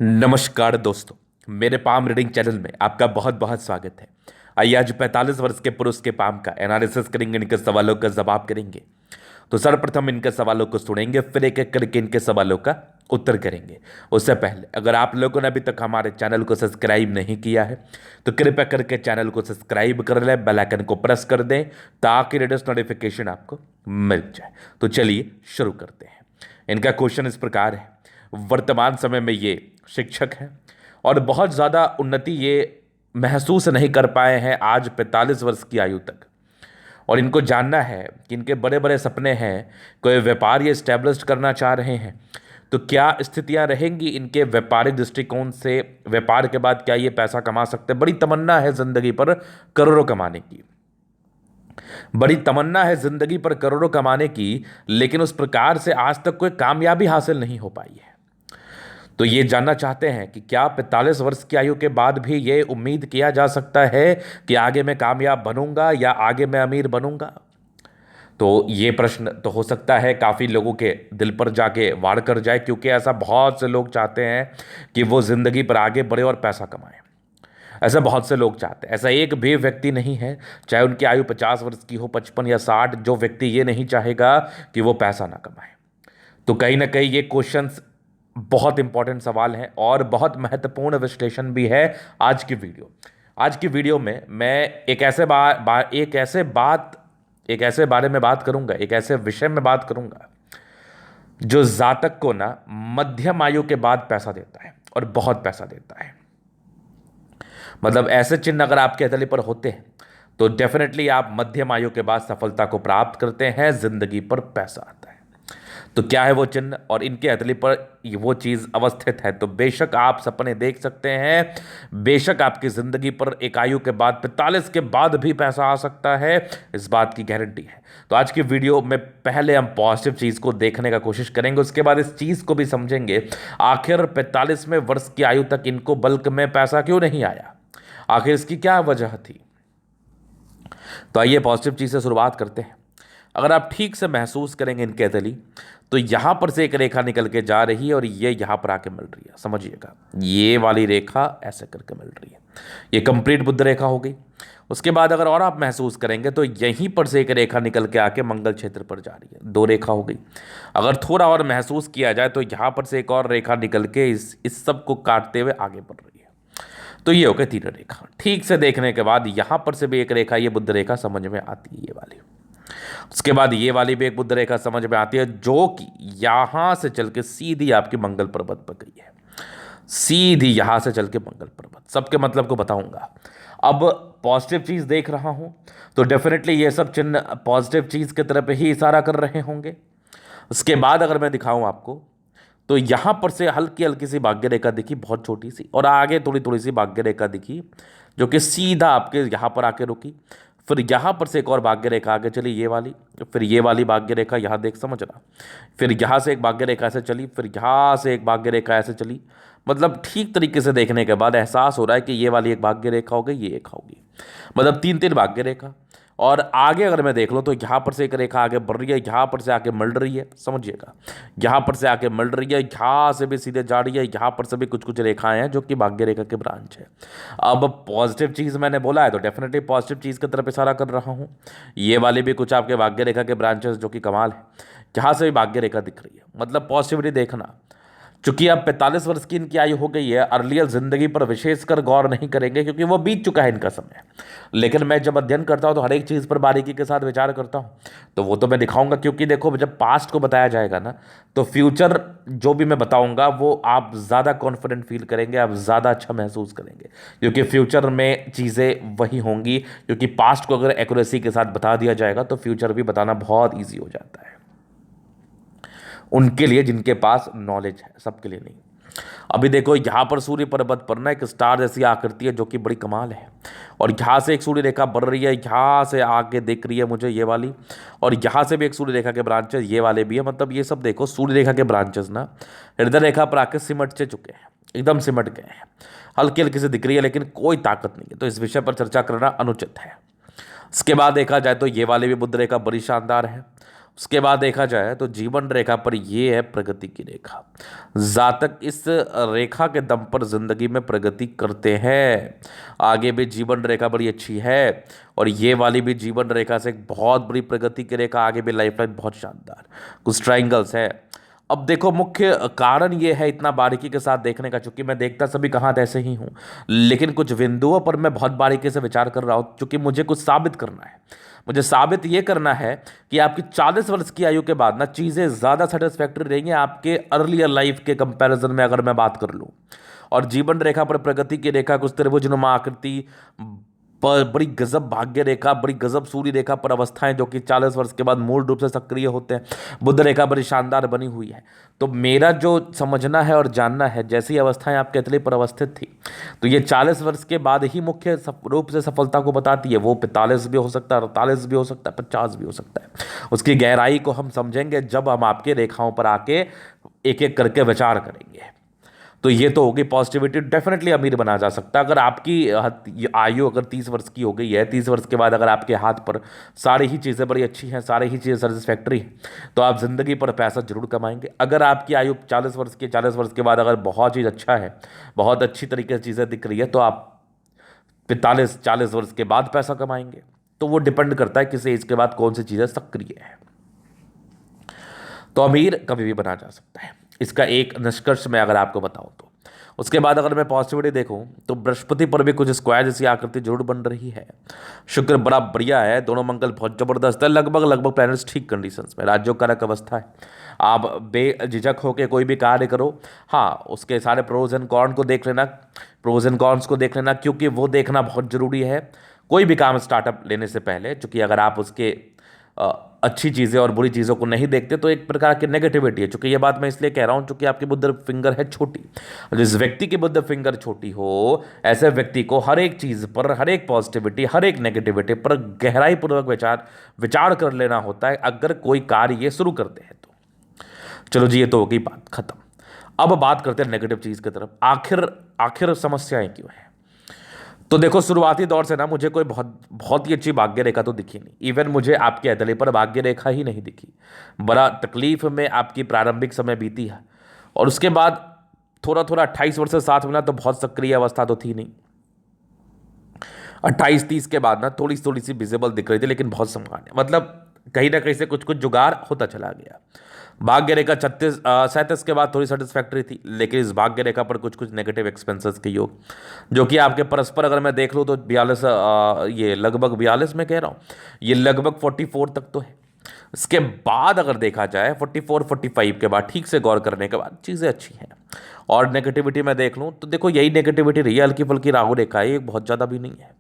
नमस्कार दोस्तों। मेरे पाम रीडिंग चैनल में आपका बहुत बहुत स्वागत है। आइए आज 45 वर्ष के पुरुष के पाम का एनालिसिस करेंगे, इनके सवालों का जवाब करेंगे। तो सर्वप्रथम इनके सवालों को सुनेंगे, फिर एक एक करके इनके सवालों का उत्तर करेंगे। उससे पहले अगर आप लोगों ने अभी तक हमारे चैनल को सब्सक्राइब नहीं किया है तो कृपया करके चैनल को सब्सक्राइब कर लें, बेल आइकन को प्रेस कर दें ताकि लेटेस्ट नोटिफिकेशन आपको मिल जाए। तो चलिए शुरू करते हैं। इनका क्वेश्चन इस प्रकार है। वर्तमान समय में ये शिक्षक हैं और बहुत ज़्यादा उन्नति ये महसूस नहीं कर पाए हैं आज 45 वर्ष की आयु तक। और इनको जानना है कि इनके बड़े बड़े सपने हैं, कोई व्यापार ये इस्टेब्लिश करना चाह रहे हैं, तो क्या स्थितियां रहेंगी इनके व्यापारिक दृष्टिकोण से। व्यापार के बाद क्या ये पैसा कमा सकते हैं। बड़ी तमन्ना है ज़िंदगी पर करोड़ों कमाने की, बड़ी तमन्ना है ज़िंदगी पर करोड़ों कमाने की, लेकिन उस प्रकार से आज तक कोई कामयाबी हासिल नहीं हो पाई है। तो ये जानना चाहते हैं कि क्या 45 वर्ष की आयु के बाद भी ये उम्मीद किया जा सकता है कि आगे मैं कामयाब बनूंगा या आगे मैं अमीर बनूंगा। तो ये प्रश्न तो हो सकता है काफ़ी लोगों के दिल पर जाके वार कर जाए, क्योंकि ऐसा बहुत से लोग चाहते हैं कि वो ज़िंदगी पर आगे बढ़े और पैसा कमाए। ऐसा बहुत से लोग चाहते हैं। ऐसा एक भी व्यक्ति नहीं है, चाहे उनकी आयु 50 वर्ष की हो, 55 या 60, जो व्यक्ति ये नहीं चाहेगा कि वो पैसा ना कमाए। तो कहीं ना कहीं ये क्वेश्चंस बहुत इंपॉर्टेंट सवाल हैं और बहुत महत्वपूर्ण विश्लेषण भी है आज की वीडियो में मैं एक ऐसे बारे में बात करूंगा, एक ऐसे विषय में बात करूंगा जो जातक को ना मध्यम आयु के बाद पैसा देता है और बहुत पैसा देता है। मतलब ऐसे चिन्ह अगर आपके हथेली पर होते हैं तो डेफिनेटली आप मध्यम आयु के बाद सफलता को प्राप्त करते हैं, जिंदगी पर पैसा आता है। तो क्या है वो चिन्ह और इनके हथेली पर वो चीज़ अवस्थित है, तो बेशक आप सपने देख सकते हैं, बेशक आपकी ज़िंदगी पर एक आयु के बाद 45 के बाद भी पैसा आ सकता है, इस बात की गारंटी है। तो आज की वीडियो में पहले हम पॉजिटिव चीज़ को देखने का कोशिश करेंगे, उसके बाद इस चीज़ को भी समझेंगे आखिर 45वें वर्ष की आयु तक इनको बल्क में पैसा क्यों नहीं आया, आखिर इसकी क्या वजह थी। तो आइए पॉजिटिव चीज़ से शुरुआत करते हैं। अगर आप ठीक से महसूस करेंगे इनके हथेली, तो यहां पर से एक रेखा निकल के जा रही है और ये यहां पर आके मिल रही है। समझिएगा, ये वाली रेखा ऐसे करके मिल रही है, ये कंप्लीट बुध रेखा हो गई। उसके बाद अगर और आप महसूस करेंगे तो यहीं पर से एक रेखा निकल के आके मंगल क्षेत्र पर जा रही है, दो रेखा हो गई। अगर थोड़ा और महसूस किया जाए तो यहां पर से एक और रेखा निकल के इस सब को काटते हुए आगे बढ़ रही है। तो ये हो गई तीन रेखा। ठीक से देखने के बाद यहां पर से भी एक रेखा, ये बुध रेखा समझ में आती है, ये वाली। उसके बाद ये वाली भी एक बुध रेखा समझ में आती है, जो कि यहां से चल के सीधी आपकी मंगल पर्वत पर गई है, सीधी यहां से चल के मंगल पर्वत। सबके मतलब को बताऊंगा। अब पॉजिटिव चीज देख रहा हूं तो डेफिनेटली ये सब चिन्ह पॉजिटिव चीज की तरफ ही इशारा कर रहे होंगे। उसके बाद अगर मैं दिखाऊं आपको तो यहां पर से हल्की हल्की सी भाग्य रेखा दिखी, बहुत छोटी सी, और आगे थोड़ी थोड़ी सी भाग्य रेखा दिखी जो कि सीधा आपके यहां पर आके रुकी। फिर यहाँ पर से एक और भाग्य रेखा आगे चली, ये वाली। फिर ये वाली भाग्य रेखा यहाँ देख, समझना। फिर यहाँ से एक भाग्य रेखा ऐसे चली, फिर यहाँ से एक भाग्य रेखा ऐसे चली। मतलब ठीक तरीके से देखने के बाद एहसास हो रहा है कि ये वाली एक भाग्य रेखा हो गई, ये एक होगी, मतलब तीन तीन भाग्य रेखा। और आगे अगर मैं देख लूँ तो यहाँ पर से एक रेखा आगे बढ़ रही है, यहाँ पर से आके मिल रही है, समझिएगा, यहाँ पर से आके मिल रही है, यहाँ से भी सीधे जा रही है, यहाँ पर से भी कुछ कुछ रेखाएं हैं जो कि भाग्य रेखा के ब्रांच है। अब पॉजिटिव चीज़ मैंने बोला है तो डेफिनेटली पॉजिटिव चीज़ की तरफ इशारा कर रहा हूँ। ये वाली भी कुछ आपके भाग्य रेखा के ब्रांचेस जो कि कमाल है, यहाँ से भी भाग्य रेखा दिख रही है, मतलब पॉजिटिविटी देखना। चूंकि अब 45 वर्ष की इनकी आयु हो गई है, अर्लियर जिंदगी पर विशेषकर गौर नहीं करेंगे क्योंकि वो बीत चुका है इनका समय। लेकिन मैं जब अध्ययन करता हूँ तो हर एक चीज़ पर बारीकी के साथ विचार करता हूँ, तो वो तो मैं दिखाऊंगा। क्योंकि देखो, जब पास्ट को बताया जाएगा ना, तो फ्यूचर जो भी मैं बताऊंगा वो आप ज़्यादा कॉन्फिडेंट फील करेंगे, आप ज़्यादा अच्छा महसूस करेंगे, क्योंकि फ्यूचर में चीज़ें वही होंगी। क्योंकि पास्ट को अगर एक्यूरेसी के साथ बता दिया जाएगा तो फ्यूचर भी बताना बहुत ईजी हो जाता है उनके लिए जिनके पास नॉलेज है, सबके लिए नहीं। अभी देखो, यहाँ पर सूर्य पर्वत पर ना एक स्टार जैसी आकृति है जो कि बड़ी कमाल है, और यहाँ से एक सूर्य रेखा बढ़ रही है, यहाँ से आगे दिख रही है मुझे ये वाली, और यहाँ से भी एक सूर्य रेखा के ब्रांचेस ये वाले भी है। मतलब ये सब देखो, सूर्य रेखा के ब्रांचेस ना हृदय रेखा पर आके सिमट से चुके हैं, एकदम सिमट गए हैं। हल्की हल्की से दिख रही है लेकिन कोई ताकत नहीं है, तो इस विषय पर चर्चा करना अनुचित है। उसके बाद देखा जाए तो ये वाली भी बुध रेखा बड़ी शानदार है। उसके बाद देखा जाए तो जीवन रेखा पर ये है प्रगति की रेखा। जातक इस रेखा के दम पर जिंदगी में प्रगति करते हैं। आगे भी जीवन रेखा बड़ी अच्छी है, और ये वाली भी जीवन रेखा से एक बहुत बड़ी प्रगति की रेखा, आगे भी लाइफ लाइन बहुत शानदार। कुछ ट्राइंगल्स है। अब देखो, मुख्य कारण ये है इतना बारीकी के साथ देखने का, चूंकि मैं देखता सभी कहाँ ऐसे ही हूँ, लेकिन कुछ बिंदुओं पर मैं बहुत बारीकी से विचार कर रहा हूँ, क्योंकि मुझे कुछ साबित करना है। मुझे साबित ये करना है कि आपकी 40 वर्ष की आयु के बाद ना चीज़ें ज़्यादा सेटिस्फैक्टरी रहेंगी आपके अर्लियर लाइफ के कंपैरिजन में, अगर मैं बात कर लूँ। और जीवन रेखा पर प्रगति की रेखा कुछ त्रिभुजनुमा आकृति पर बड़ी गजब भाग्य रेखा, बड़ी गजब सूर्य रेखा पर अवस्थाएं जो कि 40 वर्ष के बाद मूल रूप से सक्रिय होते हैं। बुध रेखा बड़ी शानदार बनी हुई है। तो मेरा जो समझना है और जानना है, जैसी अवस्थाएं आपके अतली पर अवस्थित थी, तो ये 40 वर्ष के बाद ही मुख्य रूप से सफलता को बताती है। वो 45 भी हो सकता है, 48 भी हो सकता है, 50 भी हो सकता है। उसकी गहराई को हम समझेंगे जब हम आपके रेखाओं पर आके एक एक करके विचार करेंगे। तो ये तो होगी पॉजिटिविटी, डेफिनेटली अमीर बना जा सकता है। अगर आपकी आयु अगर 30 वर्ष की हो गई है, 30 वर्ष के बाद अगर आपके हाथ पर सारी ही चीज़ें बड़ी अच्छी हैं, सारी ही चीज़ें सेटिस्फैक्ट्री हैं, तो आप ज़िंदगी पर पैसा जरूर कमाएंगे। अगर आपकी आयु 40 वर्ष की, 40 वर्ष के बाद अगर बहुत चीज़ अच्छा है, बहुत अच्छी तरीके से चीज़ें दिख रही है, तो आप 45-40 वर्ष के बाद पैसा कमाएंगे। तो वो डिपेंड करता है किस एज के बाद कौन सी चीज़ें सक्रिय है। तो अमीर कभी भी बना जा सकता है, इसका एक निष्कर्ष मैं अगर आपको बताऊं तो। उसके बाद अगर मैं पॉजिटिविटी देखूं तो बृहस्पति पर भी कुछ स्क्वायर जैसी आकृति जरूर बन रही है। शुक्र बड़ा बढ़िया है, दोनों मंगल बहुत जबरदस्त है, लगभग प्लैनेट्स ठीक कंडीशंस में, राज्योकारक अवस्था है। आप बेझिझक होकर कोई भी कार्य करो। हाँ, उसके सारे प्रोज एंड कॉन को देख लेना, प्रोज एंड कॉन्स को देख लेना, क्योंकि वो देखना बहुत जरूरी है कोई भी काम स्टार्टअप लेने से पहले। चूंकि अगर आप उसके अच्छी चीज़ें और बुरी चीज़ों को नहीं देखते तो एक प्रकार की नेगेटिविटी है। चूंकि ये बात मैं इसलिए कह रहा हूँ चूंकि आपकी बुद्ध फिंगर है छोटी, जिस व्यक्ति की बुद्ध फिंगर छोटी हो, ऐसे व्यक्ति को हर एक चीज़ पर, हर एक पॉजिटिविटी, हर एक नेगेटिविटी पर गहराई पूर्वक विचार कर लेना होता है अगर कोई कार्य ये शुरू करते हैं तो। चलो जी, ये तो हो गई बात खत्म। अब बात करते हैं नेगेटिव चीज़ की तरफ। आखिर समस्याएं क्यों हैं? तो देखो, शुरुआती दौर से ना मुझे कोई बहुत ही अच्छी भाग्य रेखा तो दिखी नहीं। इवन मुझे आपके अतले पर भाग्य रेखा ही नहीं दिखी। बड़ा तकलीफ में आपकी प्रारंभिक समय बीती है, और उसके बाद थोड़ा 28 वर्ष से साथ मिला तो बहुत सक्रिय अवस्था तो थी नहीं। 28-30 के बाद ना थोड़ी सी विजिबल दिख रही थी, लेकिन बहुत सामान्य, मतलब कहीं ना कहीं से कुछ जुगाड़ होता चला गया। भाग्य रेखा 37 के बाद थोड़ी सेटिस्फैक्ट्री थी, लेकिन इस भाग्य रेखा पर कुछ नेगेटिव एक्सपेंसेस के योग, जो कि आपके परस्पर अगर मैं देख लूँ तो 42, ये लगभग 42 में कह रहा हूँ, ये लगभग 44 तक तो है। इसके बाद अगर देखा जाए 44-45 के बाद ठीक से गौर करने के बाद चीज़ें अच्छी हैं। और नेगेटिविटी में देख लूँ तो देखो, यही नेगेटिविटी रही है, हल्की फुल्की राहु रेखा है, ये बहुत ज़्यादा भी नहीं है,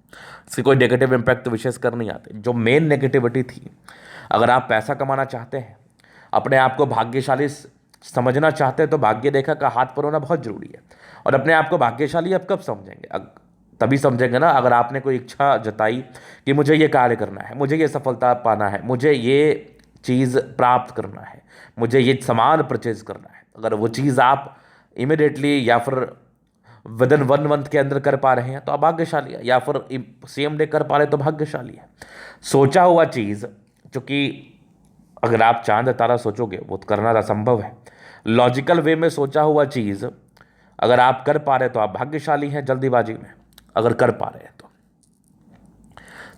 इसकी कोई नेगेटिव इम्पैक्ट तो विशेष कर नहीं आते। जो मेन नेगेटिविटी थी, अगर आप पैसा कमाना चाहते हैं, अपने आप को भाग्यशाली समझना चाहते हैं, तो भाग्य रेखा का हाथ पर होना बहुत जरूरी है। और अपने आप को भाग्यशाली आप कब समझेंगे? तभी समझेंगे ना अगर आपने कोई इच्छा जताई कि मुझे ये कार्य करना है, मुझे ये सफलता पाना है, मुझे ये चीज़ प्राप्त करना है, मुझे ये सामान परचेज करना है। अगर वो चीज़ आप इमिडिएटली या फिर विद इन 1 मंथ के अंदर कर पा रहे हैं तो आप भाग्यशाली है, या फिर सेम डे कर पा रहे तो भाग्यशाली है। सोचा हुआ चीज़, चूँकि अगर आप चांद तारा सोचोगे वो तो करना असंभव है। लॉजिकल वे में सोचा हुआ चीज़ अगर आप कर पा रहे तो आप भाग्यशाली हैं, जल्दीबाजी में अगर कर पा रहे हैं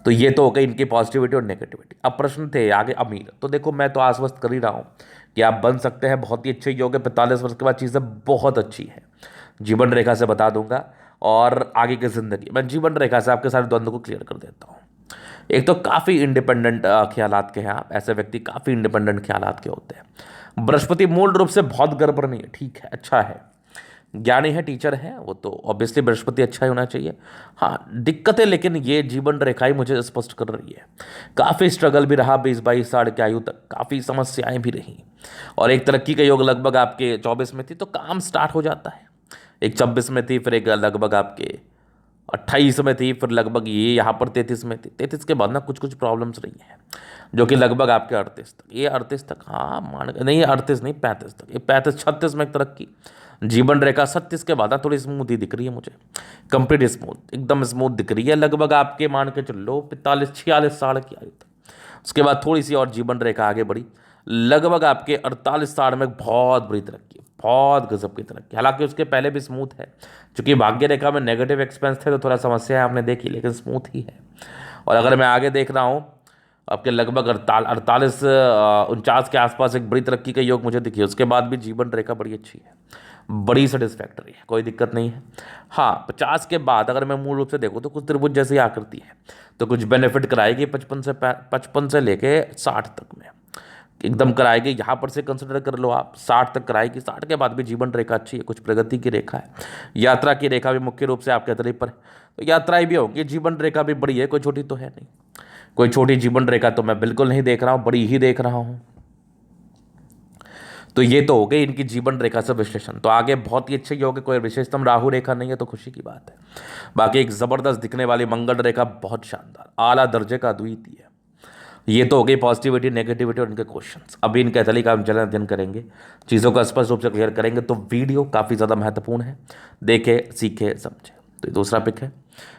तो ये तो हो गई इनकी पॉजिटिविटी और नेगेटिविटी। अब प्रश्न थे आगे अमीर। तो देखो, मैं तो आश्वस्त कर ही रहा हूँ कि आप बन सकते हैं, बहुत ही अच्छे योग है। 45 वर्ष के बाद चीज़ें बहुत अच्छी हैं, जीवन रेखा से बता दूंगा। और आगे की जिंदगी मैं जीवन रेखा से आपके सारे द्वंद्व को क्लियर कर देता हूँ। एक तो काफ़ी इंडिपेंडेंट ख्यालात के हैं आप, ऐसे व्यक्ति काफ़ी इंडिपेंडेंट ख्यालात के होते हैं। बृहस्पति मूल रूप से बहुत गड़बड़ नहीं है, ठीक है, अच्छा है, ज्ञानी है, टीचर है, वो तो ऑब्वियसली बृहस्पति अच्छा ही होना चाहिए। हाँ, दिक्कतें लेकिन ये जीवन रेखाएं मुझे स्पष्ट कर रही है। काफ़ी स्ट्रगल भी रहा 20-22 साल की आयु तक, काफ़ी समस्याएं भी रहीं, और एक तरक्की का योग लगभग आपके 24 में थी तो काम स्टार्ट हो जाता है। एक 26 में थी, फिर एक लगभग आपके 28 में थी, फिर लगभग ये यहाँ पर 33 में थी। 33 के बाद ना कुछ प्रॉब्लम्स रही हैं, जो कि लगभग आपके 38 तक, ये 38 तक, हाँ मान नहीं 38 नहीं 35 तक, ये 35-36 में एक तरक्की। जीवन रेखा 37 के बाद थोड़ी स्मूथ ही दिख रही है मुझे, कंप्लीट स्मूथ, एकदम स्मूथ दिख रही है, लगभग आपके मान के चलो 45-46 साल की आयु तक। उसके बाद थोड़ी सी और जीवन रेखा आगे बढ़ी, लगभग आपके 48-60 में बहुत बड़ी तरक्की है, बहुत गजब की तरक्की। हालांकि उसके पहले भी स्मूथ है, क्योंकि भाग्य रेखा में नेगेटिव एक्सपेंस थे तो थोड़ा समस्या है आपने देखी, लेकिन स्मूथ ही है। और अगर मैं आगे देख रहा हूँ, आपके लगभग 48-49 के आसपास एक बड़ी तरक्की का योग मुझे दिखी। उसके बाद भी जीवन रेखा बड़ी अच्छी है, बड़ी सेटिस्फैक्टरी है, कोई दिक्कत नहीं है। हाँ, 50 के बाद अगर मैं मूल रूप से देखूँ तो कुछ त्रिभुज जैसी आकृति है, तो कुछ बेनिफिट कराएगी 55 से लेके 60 तक में एकदम कराएगी। यहाँ पर से कंसिडर कर लो आप, 60 तक कराएगी। 60 के बाद भी जीवन रेखा अच्छी है, कुछ प्रगति की रेखा है। यात्रा की रेखा भी मुख्य रूप से आपके तरीफ पर है, तो यात्राएं भी होंगी। जीवन रेखा भी बड़ी है, कोई छोटी तो है नहीं। कोई छोटी जीवन रेखा तो मैं बिल्कुल नहीं देख रहा हूँ, बड़ी ही देख रहा हूँ। तो ये तो हो गई इनकी जीवन रेखा से विश्लेषण। तो आगे बहुत ही अच्छे योग है, कोई विशेषतम राहु रेखा नहीं है तो खुशी की बात है। बाकी एक जबरदस्त दिखने वाली मंगल रेखा, बहुत शानदार, आला दर्जे का, अद्वितीय। ये तो हो गई पॉजिटिविटी, नेगेटिविटी और इनके क्वेश्चंस। अभी इनके अतली का हम जल्द अध्ययन करेंगे, चीज़ों का स्पष्ट रूप से क्लियर करेंगे। तो वीडियो काफ़ी ज़्यादा महत्वपूर्ण है, देखे सीखे समझे। तो ये दूसरा पिक है,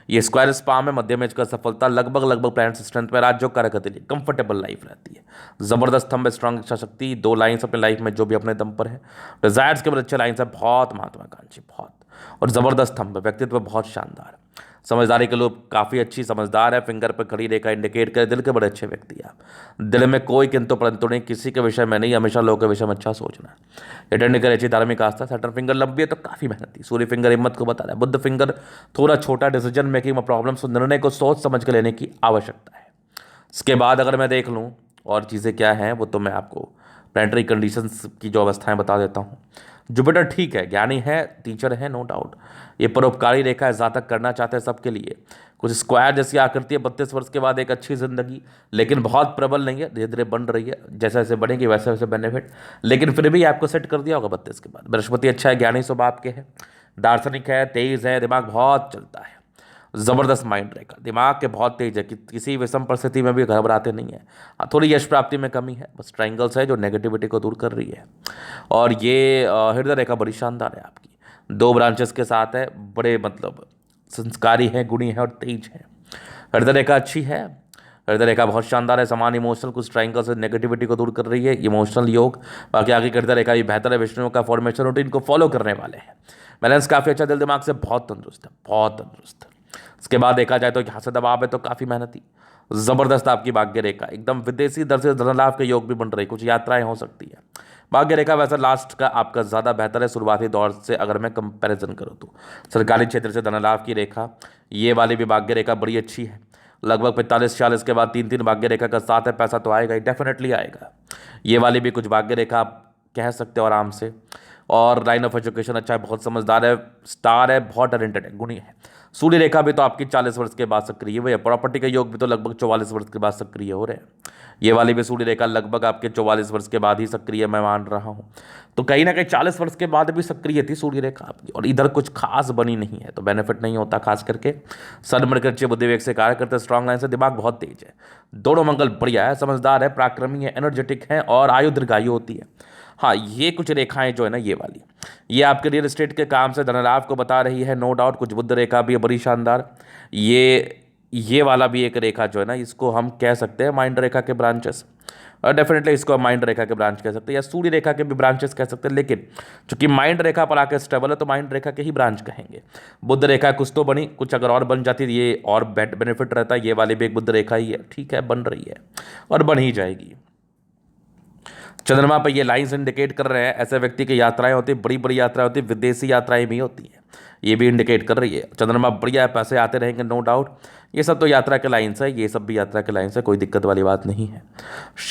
ये स्क्वायर स्पाम है, मध्यम एज का, सफलता लगभग प्लैनेट स्ट्रेंथ में, राज्यों कार्य के लिए कंफर्टेबल लाइफ रहती है, जबरदस्त थंब, स्ट्रांग इच्छा शक्ति, 2 लाइन्स अपने लाइफ में जो भी अपने दम पर है, डिजायर्स के बाद अच्छे लाइन्स है, बहुत महत्वाकांक्षी, बहुत, और जबरदस्त थंब, व्यक्तित्व बहुत शानदार, समझदारी के लोग काफ़ी अच्छी समझदार है, फिंगर पर खड़ी रेखा इंडिकेट करे दिल के बड़े अच्छे व्यक्ति हैं आप। दिल में कोई किंतु परंतु नहीं, किसी के विषय में नहीं, हमेशा लोगों के विषय में अच्छा सोचना। अटेंड करे अच्छी धार्मिक आस्था। सैटर्न फिंगर लंबी है तो काफ़ी मेहनती। सूर्य फिंगर हिम्मत को बता रहा है। बुद्ध फिंगर थोड़ा छोटा, डिसीजन मेकिंग में प्रॉब्लम्स, निर्णय को सोच समझ के लेने की आवश्यकता है। इसके बाद अगर मैं देख लूँ और चीज़ें क्या हैं, वो तो मैं आपको प्लानिटरी कंडीशंस की जो अवस्थाएं बता देता हूँ। जुपिटर ठीक है, ज्ञानी है, टीचर है, नो डाउट। ये परोपकारी रेखा है, जातक करना चाहते हैं सबके लिए। कुछ स्क्वायर जैसी आकृति है, 32 वर्ष के बाद एक अच्छी जिंदगी, लेकिन बहुत प्रबल नहीं है, धीरे धीरे बन रही है, जैसे जैसे बढ़ेगी वैसे वैसे बेनिफिट, लेकिन फिर भी आपको सेट कर दिया होगा 32 के बाद। बृहस्पति अच्छा है, ज्ञानी स्वभाव के है, दार्शनिक है, तेज है, दिमाग बहुत चलता है, ज़बरदस्त माइंड रहेगा, दिमाग के बहुत तेज है, कि किसी विषम परिस्थिति में भी घबराते नहीं है। थोड़ी यश प्राप्ति में कमी है, बस ट्राइंगल्स है जो नेगेटिविटी को दूर कर रही है। और ये हृदय रेखा बड़ी शानदार है आपकी, 2 ब्रांचेस के साथ है, बड़े संस्कारी है, गुणी है और तेज है। हृदय रेखा अच्छी है, हृदय रेखा बहुत शानदार है, समान इमोशनल, कुछ ट्राइंगल से नेगेटिविटी को दूर कर रही है, इमोशनल योग। बाकी आगे हृदय रेखा भी बेहतर है, विष्णु का फॉर्मेशन रूटीन को फॉलो करने वाले हैं, बैलेंस काफ़ी अच्छा, दिल दिमाग से बहुत तंदुरुस्त है, बहुत तंदुरुस्त है। इसके बाद देखा जाए तो यहाँ से दबाव है तो काफ़ी मेहनती, ज़बरदस्त आपकी भाग्य रेखा, एकदम विदेशी दर से धन लाभ के योग भी बन रही, कुछ यात्राएं हो सकती है। भाग्य रेखा वैसा लास्ट का आपका ज़्यादा बेहतर है शुरुआती दौर से, अगर मैं कंपैरिजन करूँ तो। सरकारी क्षेत्र से धन लाभ की रेखा, ये वाली भी भाग्य रेखा बड़ी अच्छी है। लगभग 45-46 के बाद 3-3 भाग्य रेखा का साथ है, पैसा तो आएगा ही, डेफिनेटली आएगा। ये वाली भी कुछ भाग्य रेखा आप कह सकते हो आराम से। और लाइन ऑफ एजुकेशन अच्छा है, बहुत समझदार है, स्टार है, बहुत टैलेंटेड है, गुणी है। सूर्य रेखा भी तो आपकी 40 वर्ष के बाद सक्रिय हुई है। प्रॉपर्टी का योग भी तो लगभग 44 वर्ष के बाद सक्रिय हो रहे हैं। ये वाली भी सूर्य रेखा लगभग आपके 44 वर्ष के बाद ही सक्रिय मैं मान रहा हूँ। तो कहीं ना कहीं 40 वर्ष के बाद भी सक्रिय थी सूर्य रेखा आपकी, और इधर कुछ खास बनी नहीं है, तो बेनिफिट नहीं होता खास करके। सन मकर अच्छे बुद्धि विवेक से कार्य करते, स्ट्रांग लाइन से, दिमाग बहुत तेज है, दोनों मंगल बढ़िया है, समझदार है, पराक्रमी है, एनर्जेटिक है, और आयु दीर्घायु होती है। हाँ, ये कुछ रेखाएं जो है ना, ये वाली, ये आपके रियल एस्टेट के काम से धनलाभ को बता रही है, नो डाउट। कुछ बुद्ध रेखा भी है बड़ी शानदार। ये वाला भी एक रेखा जो है ना, इसको हम कह सकते हैं माइंड रेखा के ब्रांचेस, और डेफिनेटली इसको हम माइंड रेखा के ब्रांच कह सकते हैं, या सूर्य रेखा के भी ब्रांचेस कह सकते हैं, लेकिन चूंकि माइंड रेखा पर आकर स्टेबल है तो माइंड रेखा के ही ब्रांच कहेंगे। बुद्ध रेखा कुछ तो बनी, कुछ अगर और बन जाती ये और बेनिफिट रहता है। ये वाली भी एक बुद्ध रेखा ही है, ठीक है, बन रही है और बन ही जाएगी। चंद्रमा पर ये लाइंस इंडिकेट कर रहे हैं ऐसे व्यक्ति की यात्राएं होती, बड़ी बड़ी यात्राएं होती, विदेशी यात्राएं भी होती हैं, ये भी इंडिकेट कर रही है। चंद्रमा बढ़िया है, पैसे आते रहेंगे, नो डाउट। ये सब तो यात्रा के लाइन्स है, ये सब भी यात्रा के लाइन्स है, कोई दिक्कत वाली बात नहीं है।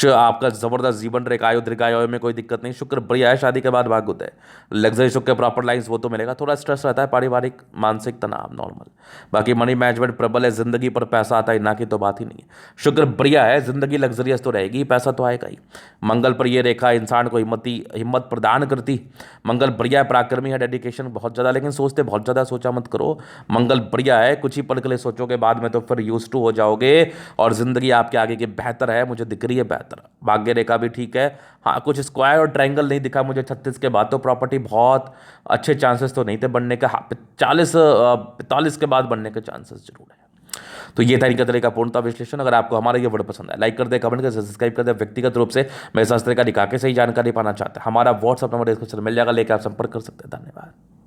आपका जबरदस्त जीवन रेखा, आयु दीर्घायु में कोई दिक्कत नहीं। शुक्र बढ़िया है, शादी के बाद भाग होता है, लग्जरी सुख के प्रॉपर लाइन्स वो तो मिलेगा। थोड़ा स्ट्रेस रहता है, पारिवारिक मानसिक तनाव नॉर्मल। बाकी मनी मैनेजमेंट प्रबल है, जिंदगी पर पैसा आता है ना की तो बात ही नहीं है। शुक्र बढ़िया है, जिंदगी लग्जरियस तो रहेगी, पैसा तो आएगा ही। मंगल पर यह रेखा इंसान को हिम्मत प्रदान करती। मंगल बढ़िया है, पराक्रमी है, डेडिकेशन बहुत ज़्यादा, लेकिन सोचते बहुत ज़्यादा सोचा मत करो। मंगल बढ़िया है, कुछ ही पल के लिए सोचोगे, बाद में तो फिर यूज टू हो जाओगे और जिंदगी आपके आगे की बेहतर है, मुझे दिख रही है बेहतर। भाग्य रेखा भी ठीक है। हाँ, कुछ स्क्वायर और ट्रायंगल नहीं दिखा मुझे 36 के बाद, तो प्रॉपर्टी बहुत अच्छे चांसेस तो नहीं थे बनने का। हाँ, 45 के बाद बनने के चांसेस जरूर है। तो ये था इनका तरह का पूर्णता विश्लेषण। अगर आपको हमारा ये वीडियो पसंद है, लाइक कर दे, कमेंट कर, सब्सक्राइब कर दे। व्यक्तिगत रूप से मैं शास्त्र का निकाह के सही जानकारी पाना चाहता है, हमारा व्हाट्सअप नंबर डिस्क्रिप्शन में मिल जाएगा, लेकर आप संपर्क कर सकते हैं। धन्यवाद।